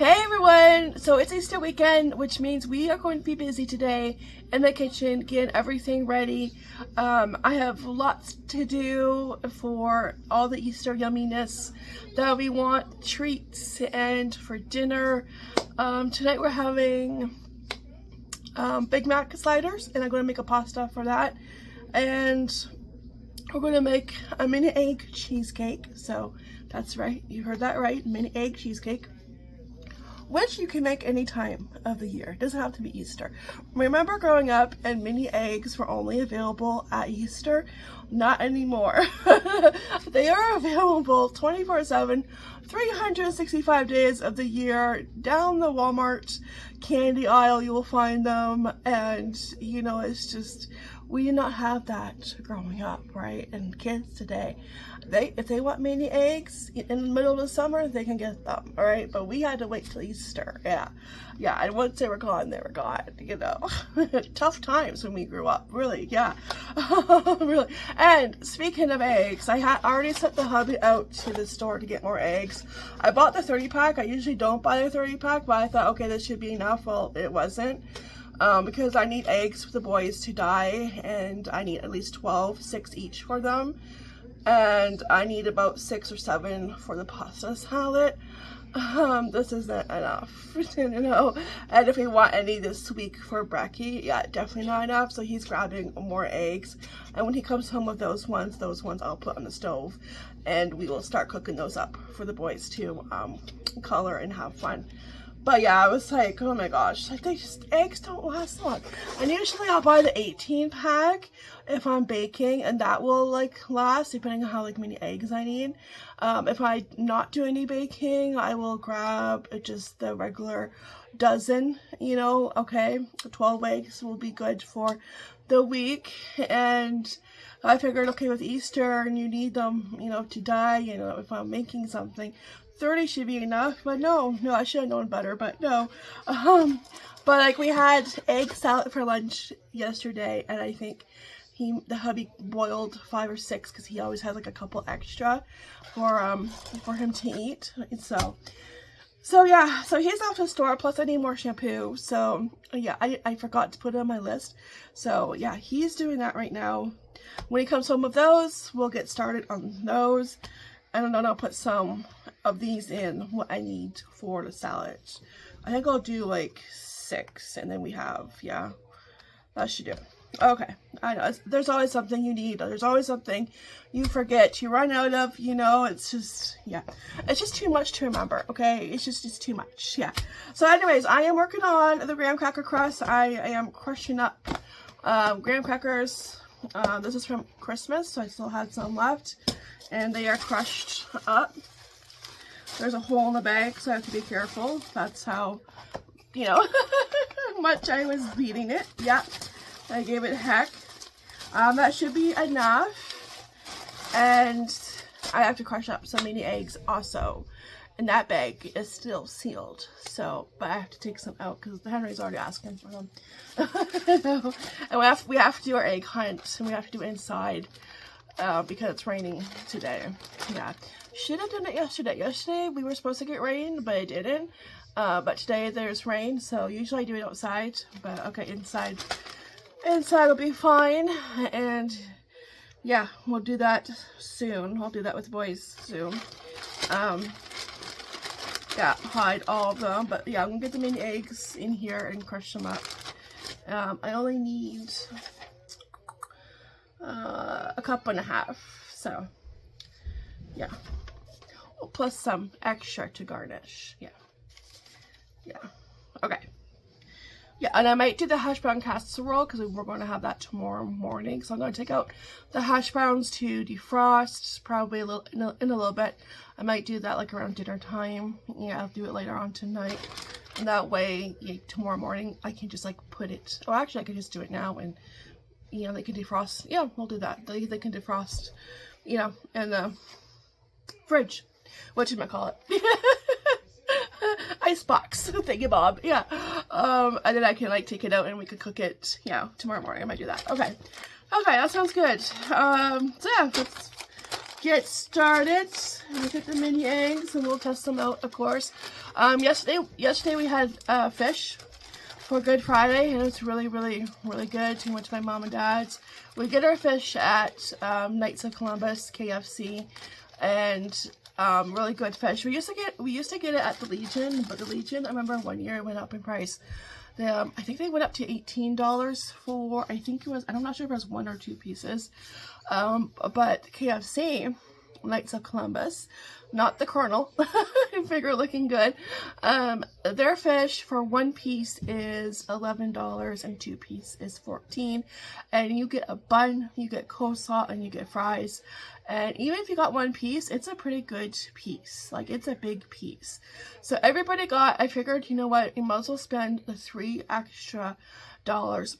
Hey everyone! So it's Easter weekend, which means we are going to be busy today in the kitchen getting everything ready. I have lots to do for all the Easter yumminess that we want, treats, and for dinner. Tonight we're having Big Mac sliders, and I'm going to make a pasta for that. And we're going to make a mini egg cheesecake. So that's right, you heard that right, mini egg cheesecake, which you can make any time of the year. It doesn't have to be Easter. Remember growing up and mini eggs were only available at Easter? Not anymore. They are available 24/7, 365 days of the year. Down the Walmart candy aisle you will find them, and you know, it's just, we did not have that growing up, right? And kids today, if they want mini eggs in the middle of the summer, they can get them, all right? But we had to wait till Easter, yeah. And once they were gone, you know. Tough times when we grew up, really, yeah. Really. And speaking of eggs, I had already sent the hubby out to the store to get more eggs. I bought the 30-pack. I usually don't buy the 30-pack, but I thought, okay, this should be enough. Well, it wasn't. Because I need eggs for the boys to dye, and I need at least 6 each for them, and I need about 6 or 7 for the pasta salad. This isn't enough, you know. And if we want any this week for Brecky, yeah, definitely not enough. So he's grabbing more eggs, and when he comes home with those ones I'll put on the stove, and we will start cooking those up for the boys to color and have fun. But yeah, I was like, oh my gosh, like eggs don't last long. And usually I'll buy the 18-pack if I'm baking, and that will like last depending on how like many eggs I need. If I not do any baking, I will grab just the regular dozen, you know, okay. 12 eggs will be good for the week. And I figured, okay, with Easter and you need them, you know, to dye, you know, if I'm making something, 30 should be enough, but no, I should have known better, but no. But like we had egg salad for lunch yesterday, and I think the hubby boiled 5 or 6 because he always has like a couple extra for him to eat. So yeah, so he's off to the store, plus I need more shampoo. So yeah, I forgot to put it on my list. So yeah, he's doing that right now. When he comes home with those, we'll get started on those. And then I'll put some of these in what I need for the salad. I think I'll do like 6, and then we have, yeah, that should do. Okay, I know, there's always something you need. There's always something you forget, you run out of, you know. It's just, yeah, it's just too much to remember, okay? It's just too much, yeah. So anyways, I am working on the graham cracker crust. I am crushing up graham crackers. This is from Christmas, so I still had some left, and they are crushed up. There's a hole in the bag, so I have to be careful. That's how, you know, much I was beating it. Yeah, I gave it a heck. That should be enough. And I have to crush up so many eggs also. And that bag is still sealed. So, but I have to take some out because Henry's already asking for them. And we have to do our egg hunt, and we have to do it inside. Because it's raining today. Yeah, should have done it yesterday. Yesterday we were supposed to get rain, but it didn't. But today there's rain, so usually I do it outside. But okay, inside will be fine. And yeah, we'll do that soon. I'll do that with the boys soon. Yeah, hide all of them. But yeah, I'm gonna get the mini eggs in here and crush them up. I only need 1.5 cups, so yeah. Oh, plus some extra to garnish. Yeah, okay. Yeah, and I might do the hash brown casserole because we're going to have that tomorrow morning. So I'm going to take out the hash browns to defrost, probably in a little bit. I might do that like around dinner time. Yeah, I'll do it later on tonight. And that way, yeah, tomorrow morning I can just like put it. Oh, actually, I could just do it now, and you know, they can defrost. Yeah, we'll do that. They can defrost, you know, in the fridge. What should I call it? Ice box. Thank you, Bob. Yeah. And then I can like take it out and we could cook it, you know, tomorrow morning. I might do that. Okay. Okay, that sounds good. So yeah, get started. We get the mini eggs and we'll test them out, of course. Yesterday we had fish for Good Friday, and it's really good. We went to my mom and dad's. We get our fish at Knights of Columbus, KFC, and really good fish. We used to get it at the Legion, but the Legion, I remember one year it went up in price. I think they went up to $18 for, I'm not sure if it was 1 or 2 pieces. But KFC, Knights of Columbus, not the Colonel, figure looking good. Their fish for 1 piece is $11 and 2 piece is $14. And you get a bun, you get coleslaw, and you get fries. And even if you got 1 piece, it's a pretty good piece. Like, it's a big piece. So everybody got, I figured, you know what, you might as well spend the $3 extra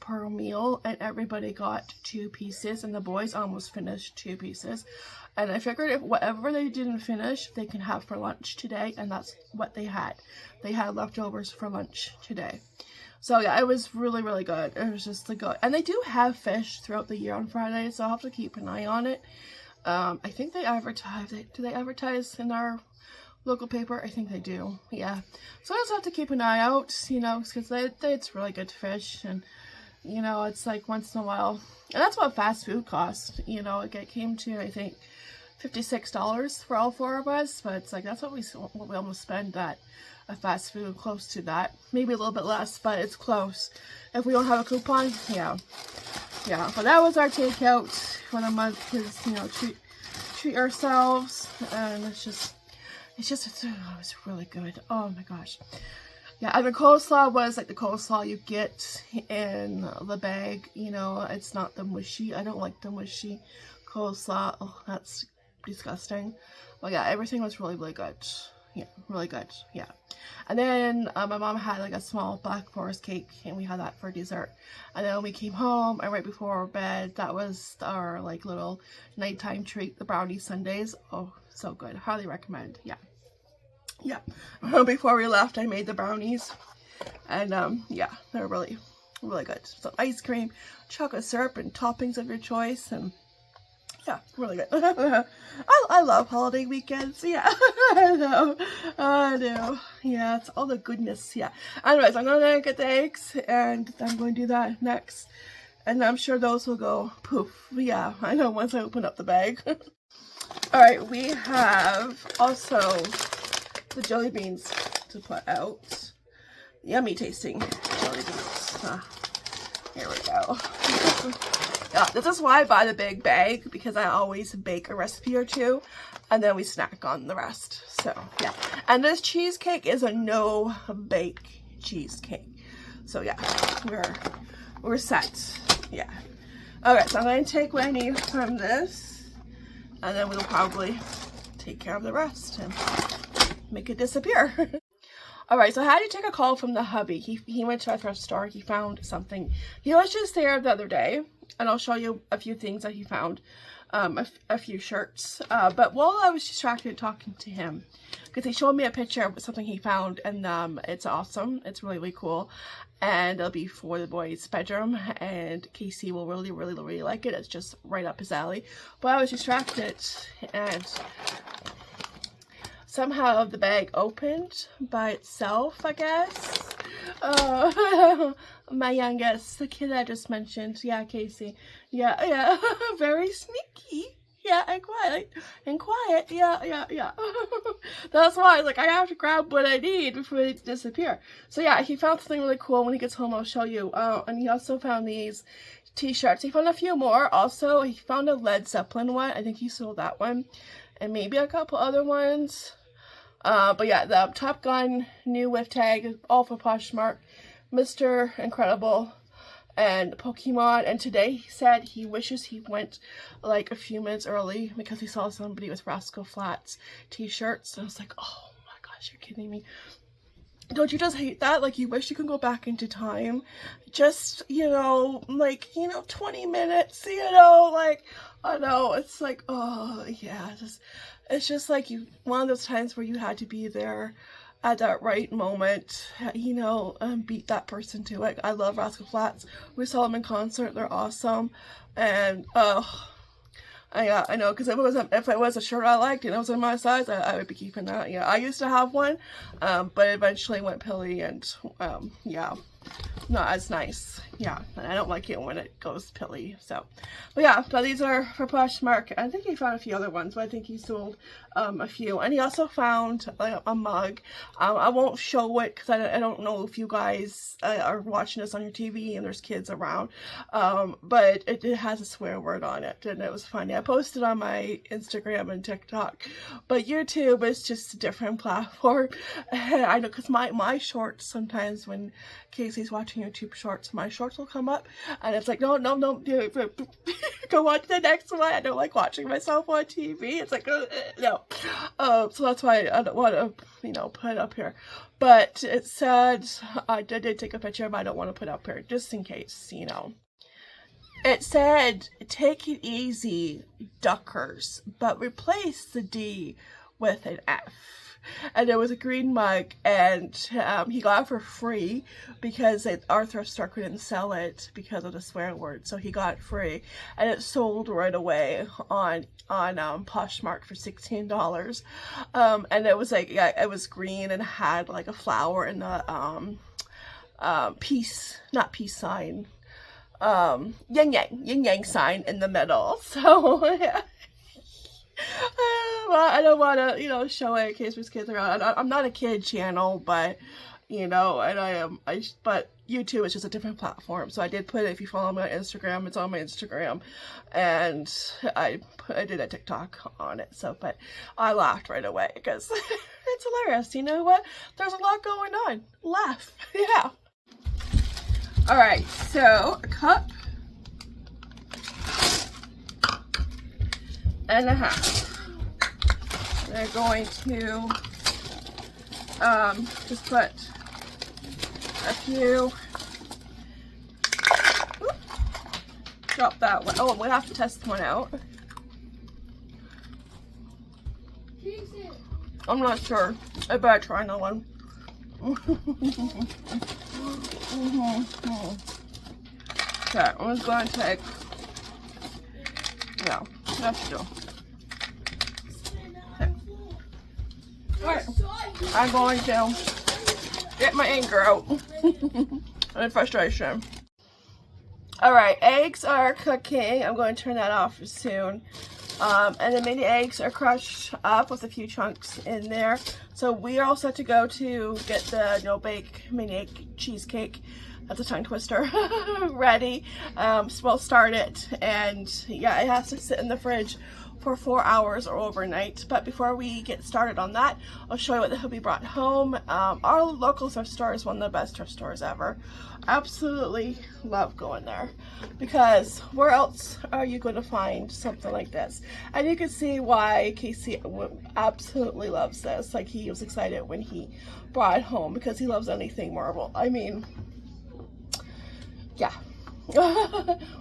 per meal, and everybody got 2 pieces, and the boys almost finished 2 pieces. And I figured if whatever they didn't finish, they can have for lunch today, and that's what they had. They had leftovers for lunch today. So yeah, it was really good. It was just good. And they do have fish throughout the year on Friday, so I'll have to keep an eye on it. I think they advertise. Do they advertise in our local paper? I think they do. Yeah. So I just have to keep an eye out, you know, because it's really good fish, and you know, it's like once in a while. And that's what fast food costs. You know, it came to, I think, $56 for all 4 of us, but it's like that's what we almost spend at a fast food, close to that. Maybe a little bit less, but it's close. If we don't have a coupon, yeah. But that was our takeout for the month, because, you know, treat ourselves, and it's really good. Oh my gosh. Yeah, and the coleslaw was like the coleslaw you get in the bag, you know, it's not the mushy. I don't like the mushy coleslaw. Oh, that's disgusting. Well, yeah, everything was really good. Yeah, really good. Yeah. And then my mom had like a small Black Forest cake, and we had that for dessert. And then when we came home, and right before bed, that was our like little nighttime treat, the brownie sundaes. Oh, so good. Highly recommend. Yeah. Before we left, I made the brownies, and yeah, they're really good. So ice cream, chocolate syrup, and toppings of your choice, and yeah, really good. I love holiday weekends. Yeah, I know. Yeah, it's all the goodness. Yeah. Anyways, I'm gonna get the eggs, and I'm going to do that next, and I'm sure those will go poof. Yeah, I know, once I open up the bag. All right, we have also the jelly beans to put out. Yummy tasting jelly beans. Here we go. Yeah, this is why I buy the big bag, because I always bake a recipe or 2, and then we snack on the rest. So yeah, and this cheesecake is a no bake cheesecake. So yeah, we're set. Yeah. Okay, so I'm going to take what I need from this, and then we'll probably take care of the rest and make it disappear. Alright, so I had to take a call from the hubby. He went to a thrift store. He found something. He was just there the other day, and I'll show you a few things that he found. A few shirts. But while I was distracted talking to him, because he showed me a picture of something he found, and it's awesome. It's really cool. And it'll be for the boys' bedroom, and Casey will really like it. It's just right up his alley. But I was distracted, and somehow the bag opened by itself, I guess. My youngest, the kid I just mentioned. Yeah, Casey. Yeah. Very sneaky. Yeah, and quiet. Yeah. That's why, like, I have to grab what I need before they disappear. So yeah, he found something really cool. When he gets home, I'll show you. And he also found these t-shirts. He found a few more. Also, he found a Led Zeppelin one. I think he sold that one. And maybe a couple other ones. But yeah, the Top Gun new whiff tag, all for Poshmark, Mr. Incredible, and Pokemon. And today he said he wishes he went like a few minutes early because he saw somebody with Rascal Flatts t-shirts. And I was like, oh my gosh, you're kidding me. Don't you just hate that? Like, you wish you could go back into time. Just, you know, like, 20 minutes, like, I know, it's like, oh, yeah, it's just like one of those times where you had to be there at that right moment, beat that person to it. I love Rascal Flatts. We saw them in concert. They're awesome. And, I know, because if it was a shirt I liked and it was in my size, I would be keeping that. Yeah, I used to have one, but it eventually went pilly, and yeah, not as nice. Yeah, and I don't like it when it goes pilly. So, but yeah, but these are for Poshmark. I think he found a few other ones, but I think he sold a few, and he also found a mug. I won't show it because I don't know if you guys are watching this on your TV and there's kids around, but it has a swear word on it, and it was funny. I posted on my Instagram and TikTok, but YouTube is just a different platform. I know, because my shorts, sometimes when Casey's watching YouTube shorts, my shorts will come up, and it's like, no, go on to the next one. I don't like watching myself on TV. It's like, no. So that's why I don't want to, put it up here. But it said, I did take a picture, but I don't want to put it up here, just in case, It said, take it easy, duckers, but replace the D with an F. And it was a green mug, and he got it for free because our thrift store couldn't sell it because of the swear word, so he got it free, and it sold right away on Poshmark for $16. And it was like, yeah, it was green and had like a flower and a not peace sign, yin yang sign in the middle. So yeah. Well, I don't want to, show it in case there's kids around. I'm not a kid channel, but, but YouTube is just a different platform. So I did put it, if you follow me on Instagram, it's on my Instagram, and I did a TikTok on it. So, but I laughed right away because it's hilarious. You know what? There's a lot going on. Laugh. Yeah. All right. So a cup and a half. They're going to just put a few. Oop, drop that one. Oh, we have to test one out. I'm not sure. I better try another one. Okay, I'm just going to take. No, that's still. Alright, I'm going to get my anger out and frustration. Alright, eggs are cooking. I'm going to turn that off soon. And the mini eggs are crushed up with a few chunks in there. So we are all set to go to get the no bake mini egg cheesecake. That's a tongue twister. Ready. We'll start it, and yeah, it has to sit in the fridge for 4 hours or overnight. But before we get started on that, I'll show you what the hubby brought home. Our local thrift store is one of the best thrift stores ever. Absolutely love going there, because where else are you going to find something like this? And you can see why Casey absolutely loves this. Like, he was excited when he brought it home because he loves anything Marvel. I mean, yeah.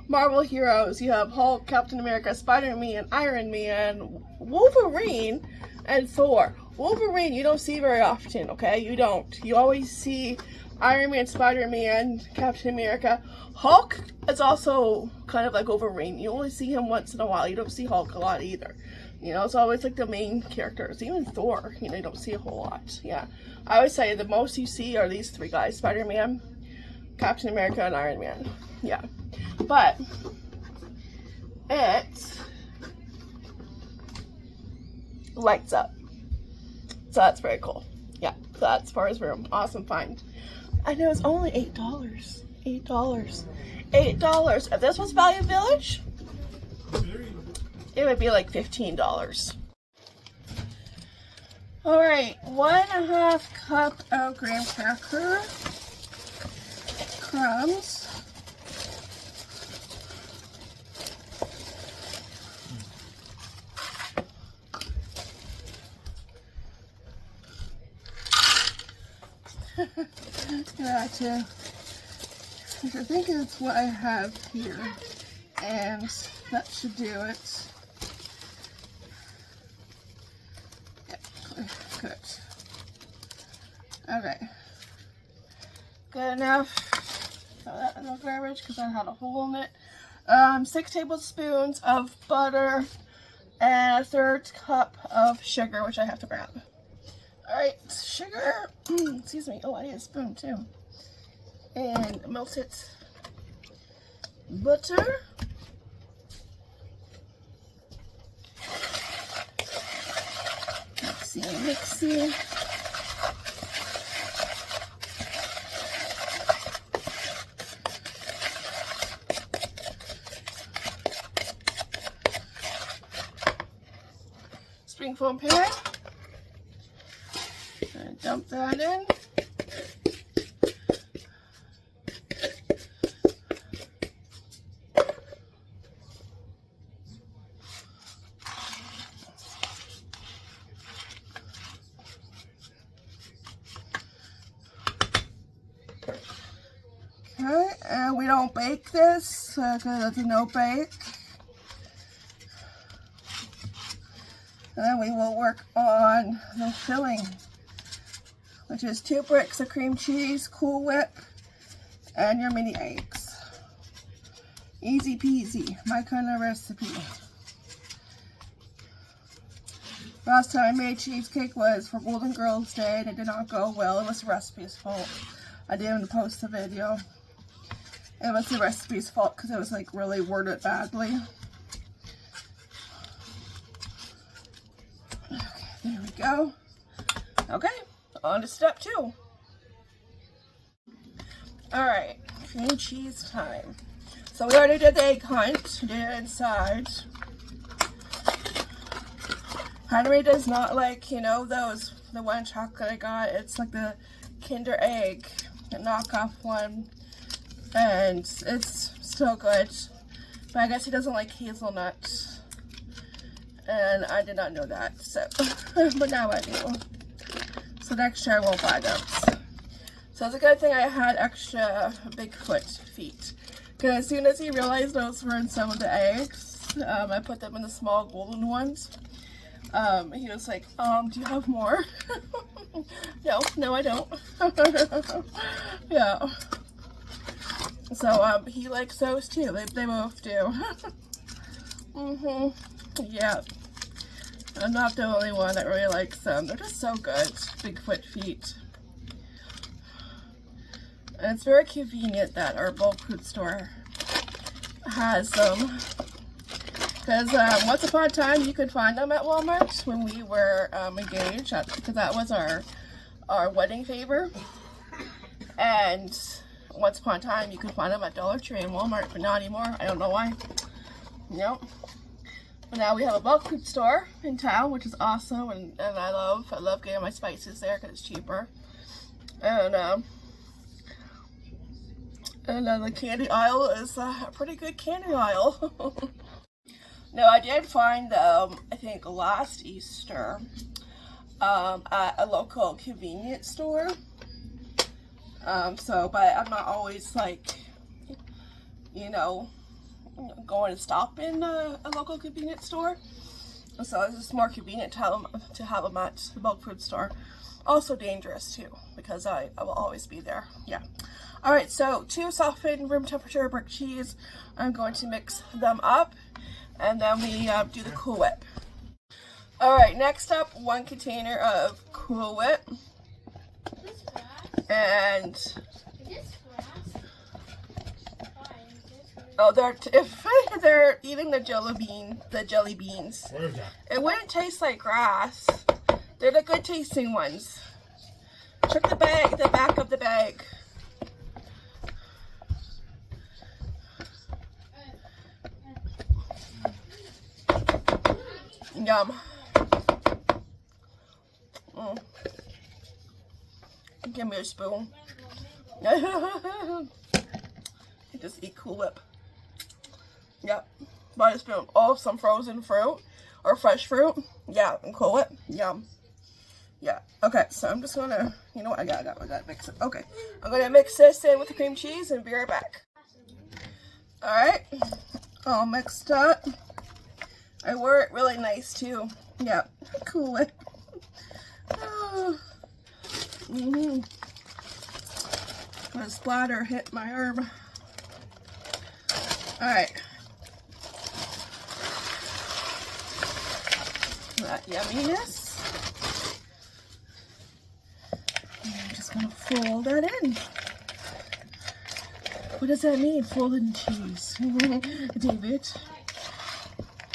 Marvel heroes. You have Hulk, Captain America, Spider-Man, Iron Man, Wolverine, and Thor. Wolverine you don't see very often, okay? You don't. You always see Iron Man, Spider-Man, Captain America. Hulk is also kind of like Wolverine. You only see him once in a while. You don't see Hulk a lot either. It's always like the main characters. Even Thor, you don't see a whole lot. Yeah. I always say the most you see are these three guys: Spider-Man, Captain America, and Iron Man. Yeah, but it lights up, so that's very cool. Yeah, so that's as far as room. Awesome find. And it was only $8. $8. If this was Value Village, it would be like $15. All right, 1.5 cup of graham cracker crumbs. Gotcha. I think it's what I have here, and that should do it. Yeah, good. Okay. Good enough. Throw that in the garbage because I had a hole in it. 6 tablespoons of butter, and a 1/3 cup of sugar, which I have to grab. Alright, sugar, excuse me, oh I need a spoon too. And melted butter. Mixy. Spring foam pan. And dump that in. Okay, and we don't bake this because it's a no bake. And then we will work on the filling, which is 2 bricks of cream cheese, Cool Whip, and your mini eggs. Easy peasy, my kind of recipe. Last time I made cheesecake was for Golden Girls Day and it did not go well. It was the recipe's fault. I didn't post the video. It was the recipe's fault because it was like really worded badly. Okay, there we go. Okay, on to step 2. Alright, cream cheese time. So we already did the egg hunt, did it inside. Henry does not like, you know, the one chocolate I got. It's like the Kinder Egg, the knockoff one. And it's still good. But I guess he doesn't like hazelnut. And I did not know that, so. But now I do. So next year I won't buy those. So it's a good thing I had extra Bigfoot feet. Because as soon as he realized those were in some of the eggs, I put them in the small golden ones. He was like, do you have more? No, I don't. Yeah. So, he likes those too. They both do. Yeah. I'm not the only one that really likes them. They're just so good. Bigfoot feet. And it's very convenient that our bulk food store has them. Because once upon a time you could find them at Walmart when we were engaged, because that was our wedding favor. And once upon a time you could find them at Dollar Tree and Walmart, but not anymore. I don't know why. Nope. But now we have a bulk food store in town, which is awesome, and I love getting my spices there because it's cheaper. And the candy aisle is a pretty good candy aisle. No, I did find them, I think last Easter, at a local convenience store. But I'm not always like, you know, going to stop in a local convenience store. So it's just more convenient to have them at the bulk food store. Also dangerous too, because I will always be there. Yeah. Alright, so 2 softened room temperature brick cheese. I'm going to mix them up. And then we do the Cool Whip. Alright, next up, 1 container of Cool Whip. And oh, they're eating the jelly beans. What is that? It wouldn't taste like grass. They're the good tasting ones. Check the back of the bag. Yum. Give me a spoon. Just eat Cool Whip. Yep. Buy a spoon. Oh, some frozen fruit or fresh fruit. Yeah, and Cool Whip. Yum. Yeah. Okay, so I'm just gonna, you know what? I gotta mix it. Okay. I'm gonna mix this in with the cream cheese and be right back. Alright. All mixed up. I wore it really nice too. Yeah. Cool Whip. Oh. The splatter hit my arm. Alright, that yumminess. And I'm just gonna fold that in. What does that mean? Folded cheese. David.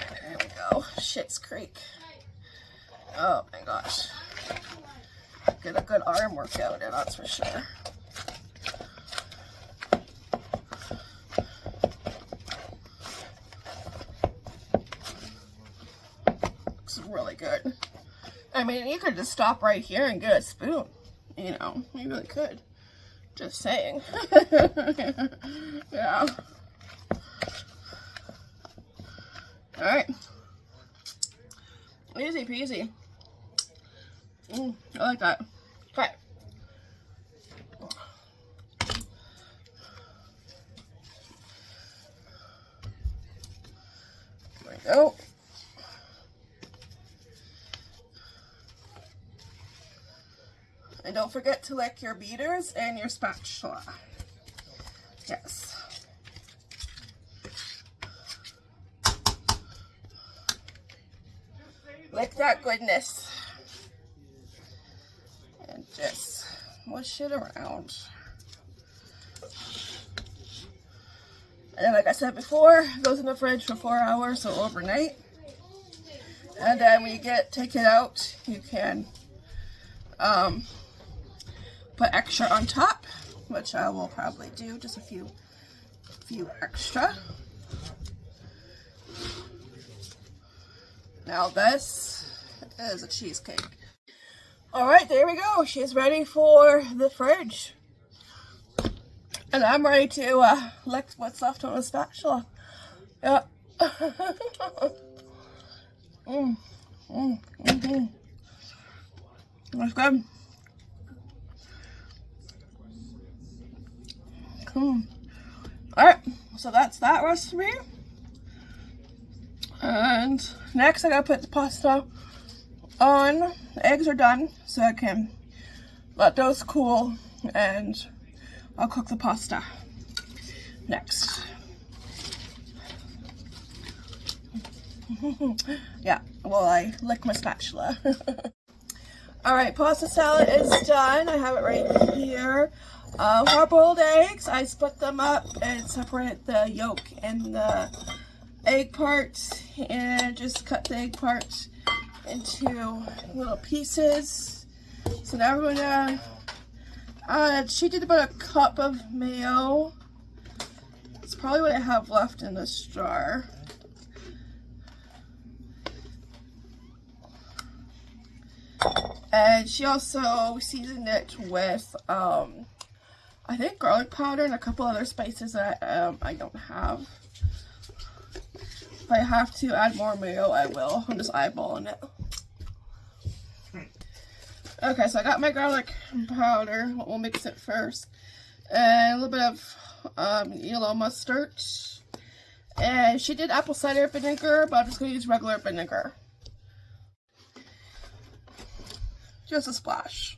There we go. Shit's Creek. Oh my gosh. Get a good arm workout in, that's for sure. Looks really good. I mean, you could just stop right here and get a spoon. You know, you really could. Just saying. Yeah. Alright. Easy peasy. I like that. Okay. There we go. And don't forget to lick your beaters and your spatula. Yes. Lick that goodness. And just mush it around. And then, like I said before, it goes in the fridge for 4 hours, so overnight. And then when you take it out, you can put extra on top, which I will probably do, just a few extra. Now this is a cheesecake. Alright, there we go. She's ready for the fridge. And I'm ready to lick what's left on the spatula. Yeah. That's good. Alright, so that's that recipe. And next I gotta put the pasta on. The eggs are done, so I can let those cool and I'll cook the pasta next. Yeah, well, I lick my spatula. Alright, pasta salad is done. I have it right here. Hard-boiled eggs, I split them up and separate the yolk and the egg parts, and just cut the egg parts into little pieces. So now we're gonna she did about a cup of mayo. It's probably what I have left in this jar. And she also seasoned it with I think garlic powder and a couple other spices that I don't have. If I have to add more mayo, I will. I'm just eyeballing it. Okay, so I got my garlic powder. We'll mix it first. And a little bit of yellow mustard. And she did apple cider vinegar, but I'm just going to use regular vinegar. Just a splash.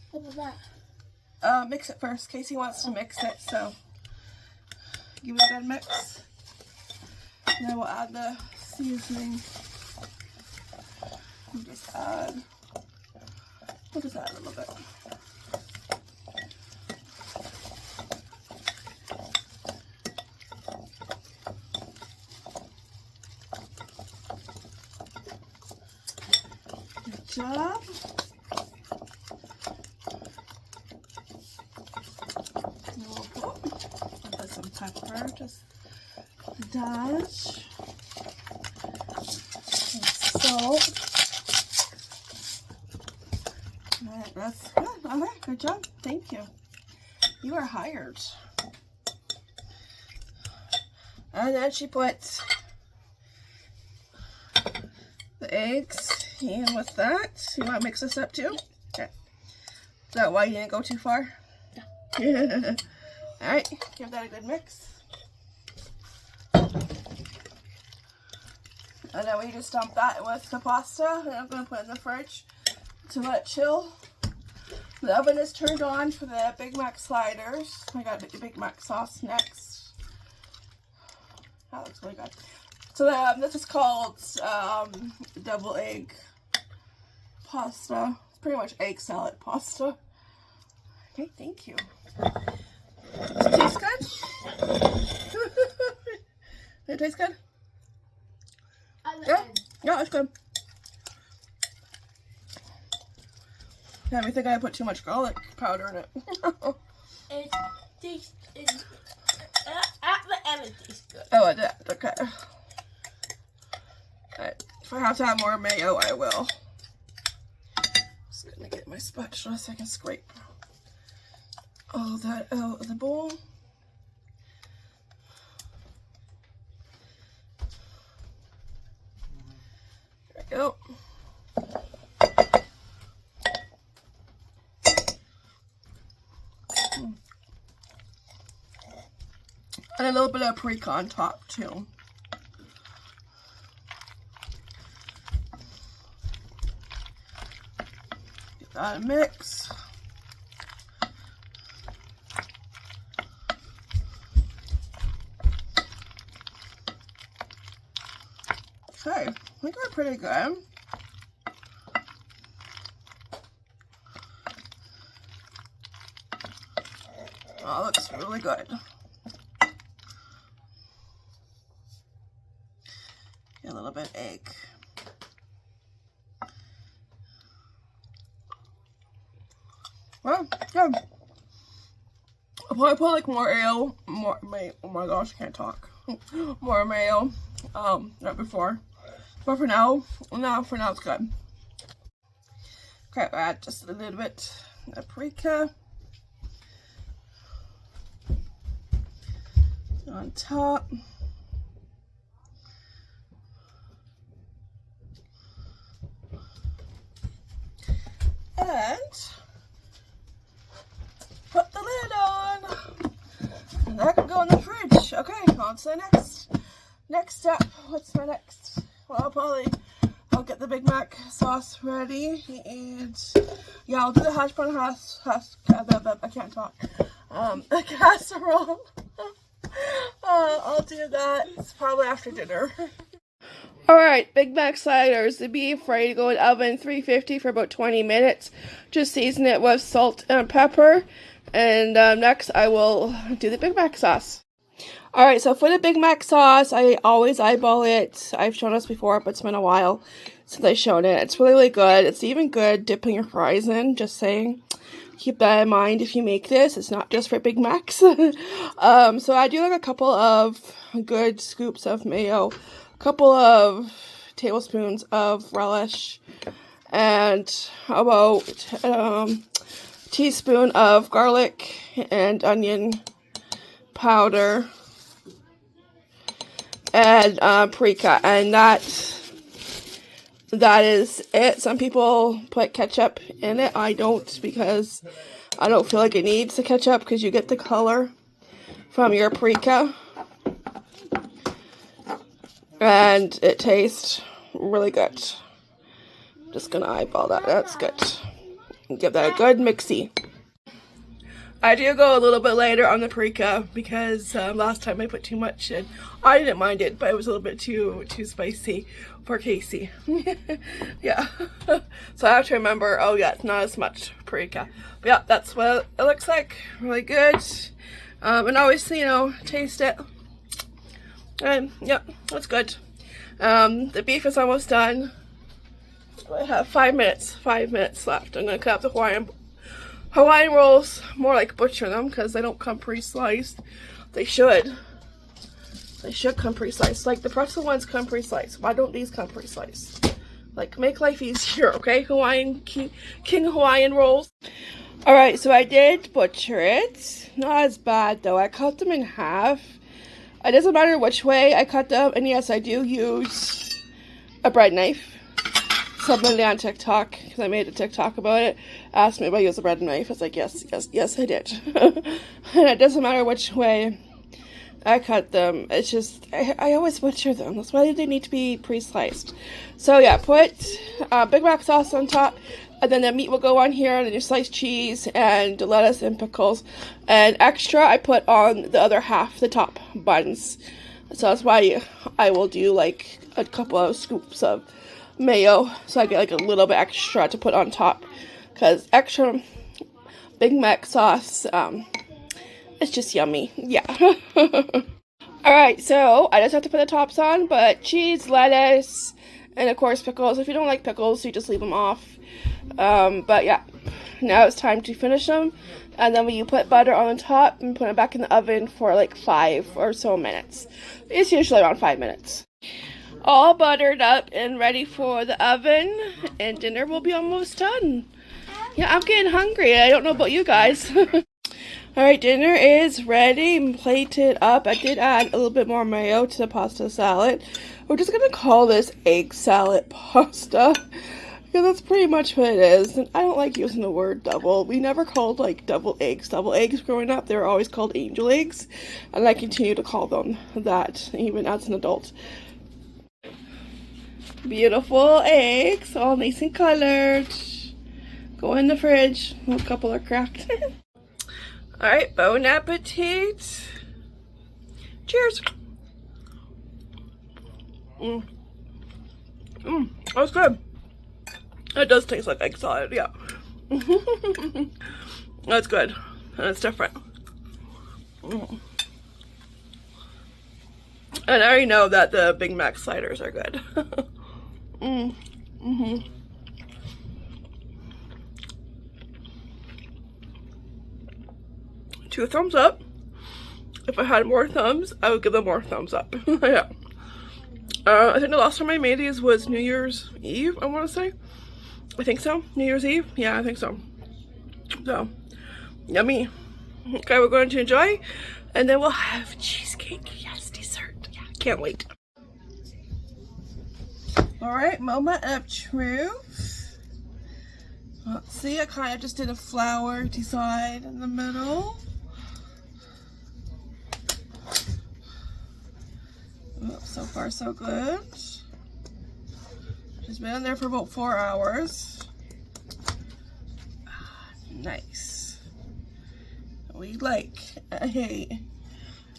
What was that? Mix it first. Casey wants to mix it, so give it a good mix. And then we'll add the seasoning. We'll just add a little bit. Good job. Some pepper, just a dash, salt. Alright, that's good. Alright, good job. Thank you. You are hired. And then she puts the eggs in with that. You want to mix this up too? Okay. Is that why you didn't go too far? Yeah. Alright, give that a good mix. And then we just dump that with the pasta, and I'm going to put it in the fridge to let it chill. The oven is turned on for the Big Mac sliders. I got the Big Mac sauce next. That looks really good. So this is called double egg pasta. It's pretty much egg salad pasta. Okay, thank you. Does it taste good? Does it taste good? Yeah, yeah, it's good. Yeah, I think I put too much garlic powder in it. It tastes, at the end it tastes good. Oh, it did. Okay. Alright, if I have to have more mayo, I will. Just gonna get my spatula so I can scrape all that out of the bowl. There we go. And a little bit of paprika on top too. Get that mix. Okay, I think we're pretty good. Oh, looks really good. A little bit egg. Well, good. I'll probably put like more mayo, oh my gosh, I can't talk. More mayo, right before. But for now it's good. Okay, I'll add just a little bit of paprika on top. And put the lid on. And that can go in the fridge. Okay, on to the next step. What's my next? Well, I'll get the Big Mac sauce ready, and yeah, I'll do the hash brown I can't talk. A casserole. I'll do that. It's probably after dinner. Alright, Big Mac sliders. The beef ready to go in oven 350 for about 20 minutes. Just season it with salt and pepper. And next I will do the Big Mac sauce. Alright, so for the Big Mac sauce, I always eyeball it. I've shown this before, but it's been a while since I've shown it. It's really, really good. It's even good dipping your fries in, just saying. Keep that in mind if you make this. It's not just for Big Macs. So I do like a couple of good scoops of mayo, a couple of tablespoons of relish, and about a teaspoon of garlic and onion powder, and paprika, and that is it. Some people put ketchup in it. I don't, because I don't feel like it needs the ketchup, because you get the color from your paprika and it tastes really good. Just gonna eyeball that. That's good. Give that a good mixy. I do go a little bit later on the paprika because last time I put too much in. I didn't mind it, but it was a little bit too spicy for Casey. Yeah. So I have to remember, oh yeah, it's not as much paprika. But yeah, that's what it looks like. Really good. And obviously, you know, taste it. And yeah, that's good. The beef is almost done. I have 5 minutes left. I'm gonna cut up the Hawaiian rolls, more like butcher them, because they don't come pre-sliced. They should come pre-sliced. Like the pretzel ones come pre-sliced. Why don't these come pre-sliced? Like, make life easier, okay? King Hawaiian rolls. Alright, so I did butcher it. Not as bad though. I cut them in half. It doesn't matter which way I cut them, and yes, I do use a bread knife. Somebody on TikTok, because I made a TikTok about it, asked me if I use a bread knife. I was like, yes, I did. And it doesn't matter which way I cut them. It's just, I always butcher them. That's why they need to be pre-sliced. So yeah, put Big Mac sauce on top, and then the meat will go on here, and then your sliced cheese, and lettuce, and pickles. And extra, I put on the other half, the top buns. So that's why I will do like a couple of scoops of mayo, so I get like a little bit extra to put on top, because extra Big Mac sauce, it's just yummy. Yeah. Alright, so I just have to put the tops on, but cheese, lettuce, and of course pickles. If you don't like pickles, you just leave them off. But yeah, now it's time to finish them. And then you put butter on the top and put it back in the oven for like 5 or so minutes. It's usually around 5 minutes. All buttered up and ready for the oven, and dinner will be almost done. Yeah, I'm getting hungry. I don't know about you guys. Alright, dinner is ready and plated up. I did add a little bit more mayo to the pasta salad. We're just going to call this egg salad pasta, because that's pretty much what it is. And I don't like using the word double. We never called like double eggs growing up. They were always called angel eggs. And I continue to call them that even as an adult. Beautiful eggs, all nice and colored. Go in the fridge. A couple are cracked. Alright, bon appetit. Cheers. That's good. It does taste like egg salad, yeah. That's good. And it's different. And I already know that the Big Mac sliders are good. 2 thumbs up. If I had more thumbs, I would give them more thumbs up. Yeah. I think the last time I made these was New Year's Eve, I want to say. I think so. New Year's Eve? Yeah, I think so. So, yummy. Okay, we're going to enjoy. And then we'll have cheesecake. Yes, dessert. Yeah, can't wait. Alright, moment of truth. Let's see, I kind of just did a flower design in the middle. Oh, so far so good. She's been in there for about 4 hours. Nice. We like a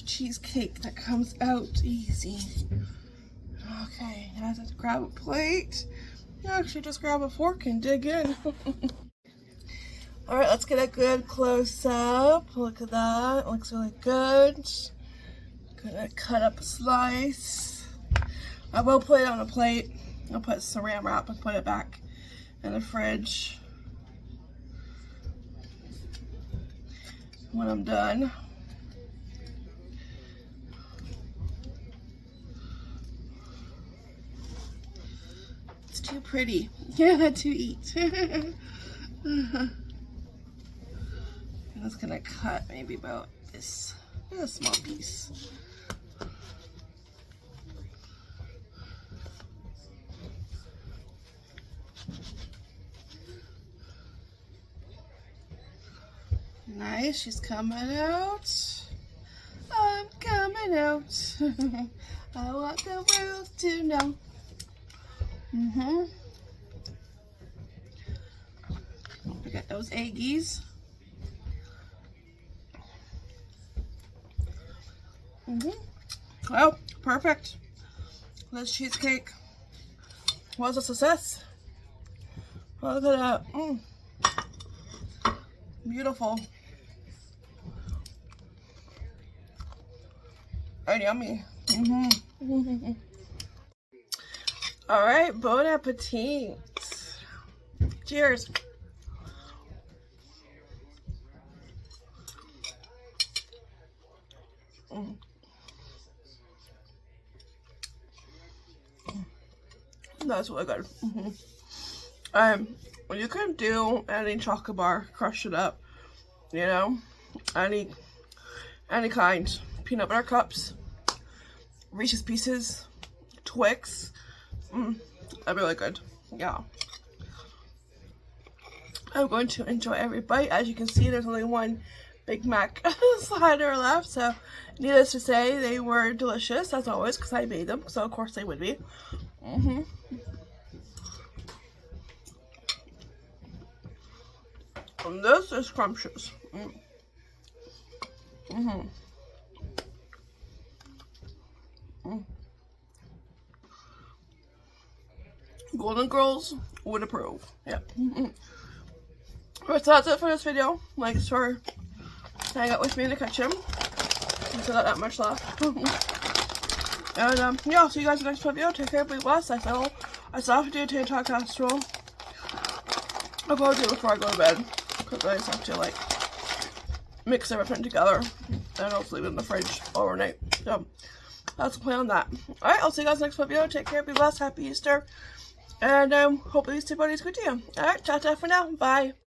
cheesecake that comes out easy. Okay, now I have to grab a plate. Actually, just grab a fork and dig in. Alright, let's get a good close up. Look at that. It looks really good. Gonna cut up a slice. I will put it on a plate. I'll put saran wrap and put it back in the fridge when I'm done. It's too pretty. Yeah, to eat. I'm just gonna cut maybe about this, a small piece. Nice, she's coming out. I'm coming out. I want the world to know. Look at those eggies. Well, perfect. This cheesecake was a success. Look at that. Beautiful. And yummy. All right, bon appetit. Cheers. That's really good. You can do any chocolate bar, crush it up, you know, any kind. Peanut butter cups, Reese's Pieces, Twix. They're really good. Yeah. I'm going to enjoy every bite. As you can see, there's only one Big Mac slider left, so needless to say, they were delicious as always because I made them, so of course they would be. And this is scrumptious. Golden Girls would approve. Yep. But so that's it for this video. Thanks for hanging out with me in the kitchen. I still got that much left. And yeah, I'll see you guys in the next video. Take care, be blessed. I still have to do a TikTok casserole. I'll go do it before I go to bed. Because I just have to like mix everything together. And I'll just leave it in the fridge overnight. So that's the plan on that. Alright, I'll see you guys next video. Take care, be blessed, happy Easter. And hopefully this tip is good to you. Alright, ta-ta for now. Bye.